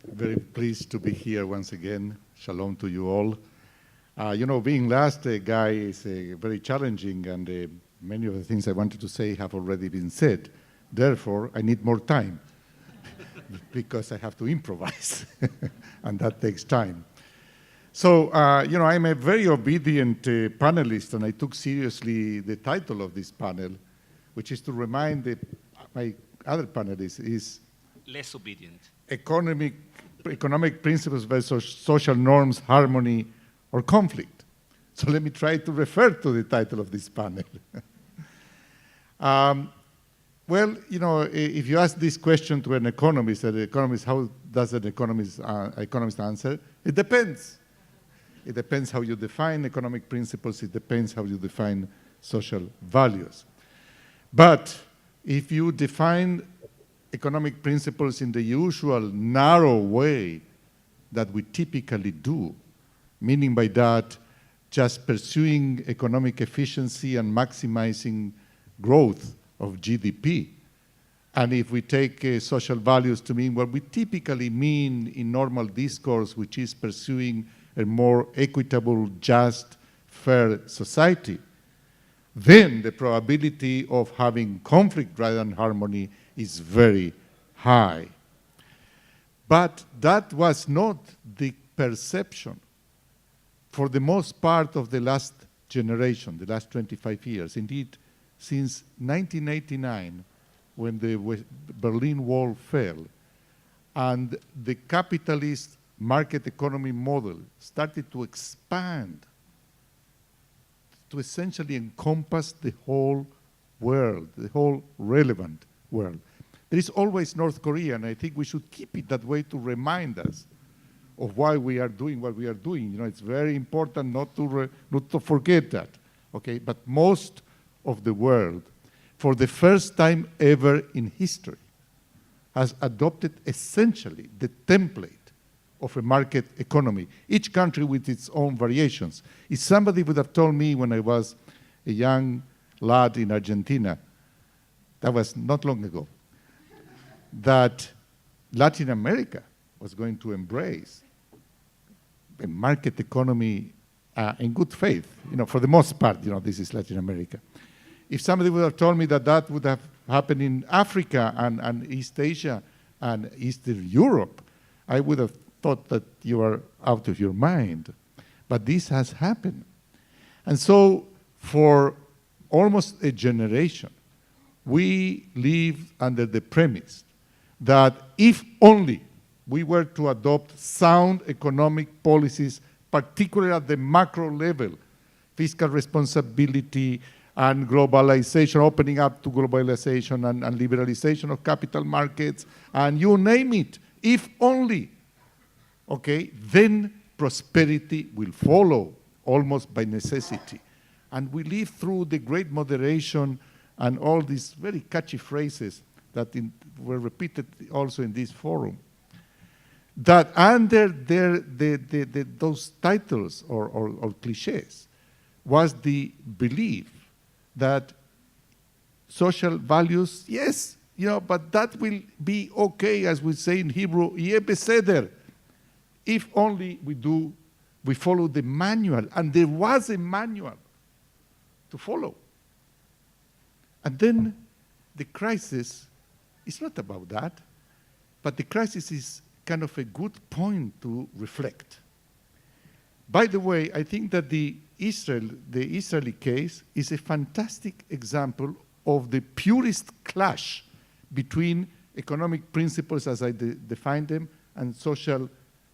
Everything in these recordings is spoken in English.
Very pleased to be here once again. Shalom to you all. Being last guy is very challenging, and many of the things I wanted to say have already been said. Therefore, I need more time because I have to improvise, and that takes time. So, I'm a very obedient panelist, and I took seriously the title of this panel, which is to remind my other panelists is less obedient. Economic principles versus social norms, harmony, or conflict. So let me try to refer to the title of this panel. If you ask this question to an economist, how does an economist answer? It depends. It depends how you define economic principles. It depends how you define social values. But if you define economic principles in the usual narrow way that we typically do, meaning by that just pursuing economic efficiency and maximizing growth of GDP. And if we take social values to mean what we typically mean in normal discourse, which is pursuing a more equitable, just, fair society, then the probability of having conflict rather than harmony is very high. But that was not the perception for the most part of the last generation, the last 25 years. Indeed, since 1989, when the Berlin Wall fell, and the capitalist market economy model started to expand to essentially encompass the whole world, the whole relevant world. There is always North Korea, and I think we should keep it that way to remind us of why we are doing what we are doing. It's very important not to forget that, okay? But most of the world, for the first time ever in history, has adopted essentially the template of a market economy, each country with its own variations. If somebody would have told me when I was a young lad in Argentina, that was not long ago, that Latin America was going to embrace a market economy in good faith, for the most part, this is Latin America. If somebody would have told me that that would have happened in Africa and East Asia and Eastern Europe, I would have thought that you are out of your mind. But this has happened. And so for almost a generation, we live under the premise that if only we were to adopt sound economic policies, particularly at the macro level, fiscal responsibility and globalization, opening up to globalization and liberalization of capital markets, and you name it, if only, okay, then prosperity will follow almost by necessity. And we live through the great moderation and all these very catchy phrases that were repeated also in this forum, that under those titles or cliches was the belief that social values, yes, but that will be okay, as we say in Hebrew, yeh beseder, if only we follow the manual. And there was a manual to follow. And then the crisis is not about that, but the crisis is kind of a good point to reflect. By the way, I think that the Israeli case is a fantastic example of the purest clash between economic principles as I define them and social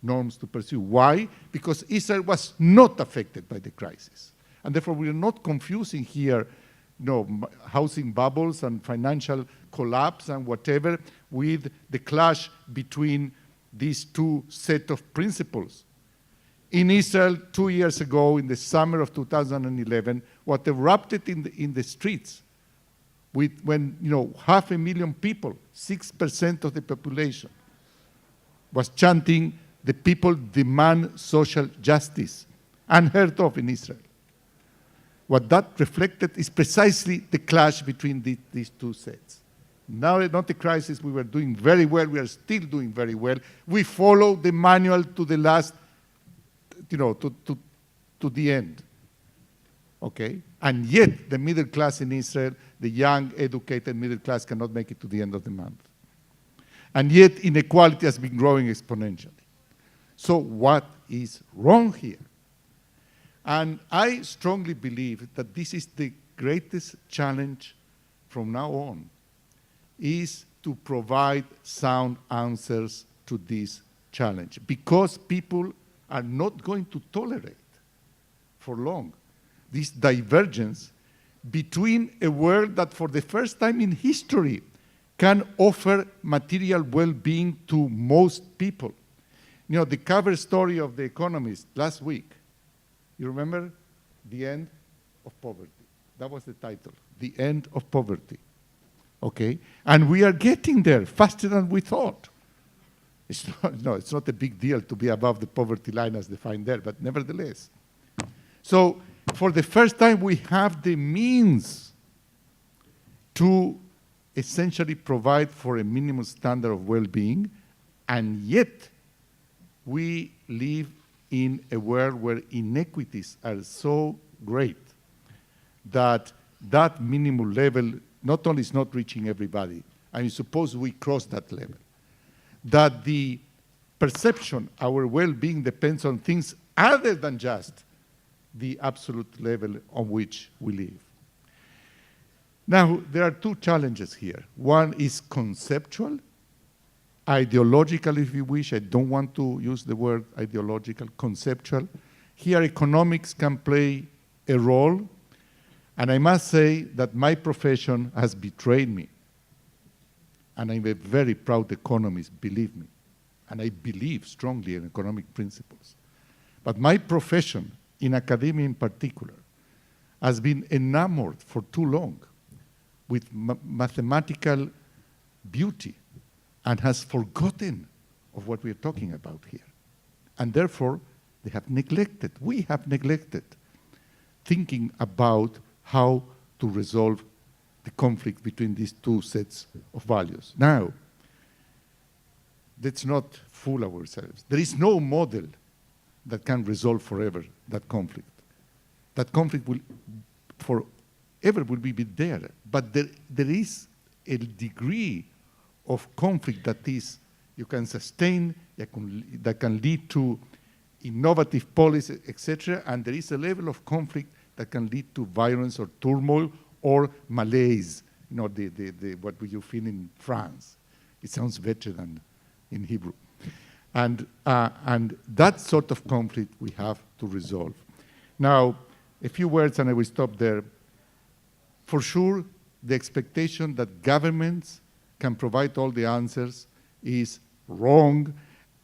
norms to pursue. Why? Because Israel was not affected by the crisis. And therefore, we are not confusing here housing bubbles and financial collapse and whatever with the clash between these two set of principles. In Israel, 2 years ago, in the summer of 2011, what erupted in the streets when 500,000 people, 6% of the population, was chanting, "The people demand social justice," unheard of in Israel. What that reflected is precisely the clash between these two sets. Now not the crisis, we were doing very well, we are still doing very well. We follow the manual to the last, to the end, okay? And yet the middle class in Israel, the young, educated middle class cannot make it to the end of the month. And yet inequality has been growing exponentially. So what is wrong here? And I strongly believe that this is the greatest challenge from now on, is to provide sound answers to this challenge, because people are not going to tolerate for long this divergence between a world that for the first time in history can offer material well-being to most people. The cover story of The Economist last week, you remember? The End of Poverty. That was the title, The End of Poverty. Okay? And we are getting there faster than we thought. It's not a big deal to be above the poverty line as defined there, but nevertheless. So for the first time, we have the means to essentially provide for a minimum standard of well-being, and yet we live in a world where inequities are so great that that minimum level not only is not reaching everybody, I mean, suppose we cross that level, that the perception, our well-being depends on things other than just the absolute level on which we live. Now, there are two challenges here. One is conceptual, ideological, if you wish. I don't want to use the word ideological, conceptual. Here, economics can play a role, and I must say that my profession has betrayed me. And I'm a very proud economist, believe me. And I believe strongly in economic principles. But my profession, in academia in particular, has been enamored for too long with mathematical beauty and has forgotten of what we are talking about here. And therefore, they have neglected, we have neglected, thinking about how to resolve the conflict between these two sets of values. Now, let's not fool ourselves. There is no model that can resolve forever that conflict. That conflict will forever will be there, but there is a degree of conflict that is, you can sustain, that can lead to innovative policy, etc., and there is a level of conflict that can lead to violence or turmoil or malaise, what you feel in France. It sounds better than in Hebrew. And that sort of conflict we have to resolve. Now, a few words and I will stop there. For sure, the expectation that governments can provide all the answers is wrong.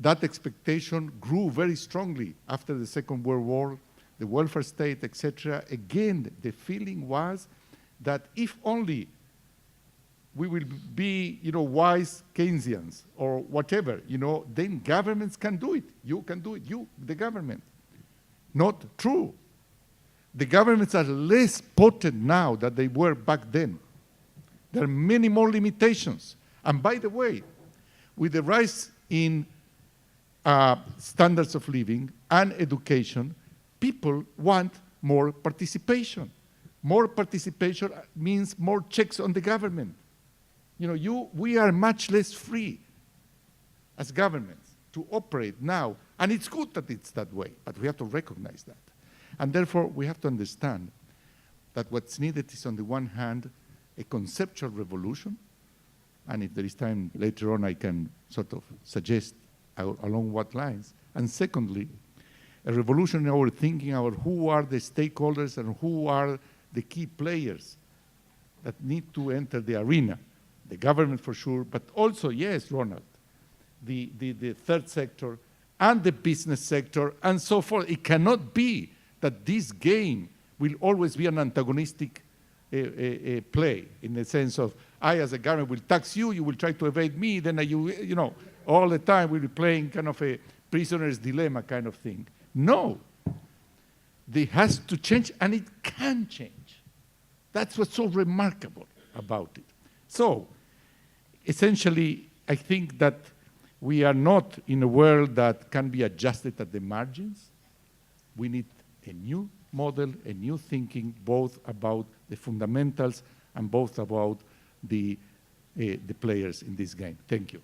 That expectation grew very strongly after the Second World War, the welfare state, etc. Again, the feeling was that if only we will be, wise Keynesians or whatever, then governments can do it. You can do it, the government. Not true. The governments are less potent now than they were back then. There are many more limitations. And by the way, with the rise in standards of living and education, people want more participation. More participation means more checks on the government. We are much less free as governments to operate now. And it's good that it's that way, but we have to recognize that. And therefore, we have to understand that what's needed is, on the one hand, a conceptual revolution. And if there is time later on, I can sort of suggest along what lines. And secondly, a revolution in our thinking about who are the stakeholders and who are the key players that need to enter the arena. The government for sure, but also, yes, Ronald, the third sector and the business sector and so forth. It cannot be that this game will always be an antagonistic play, in the sense of, I as a government will tax you, you will try to evade me, then all the time we'll be playing kind of a prisoner's dilemma kind of thing. No. It has to change, and it can change. That's what's so remarkable about it. So, essentially, I think that we are not in a world that can be adjusted at the margins. We need a new model, a new thinking, both about the fundamentals and both about the players in this game. Thank you.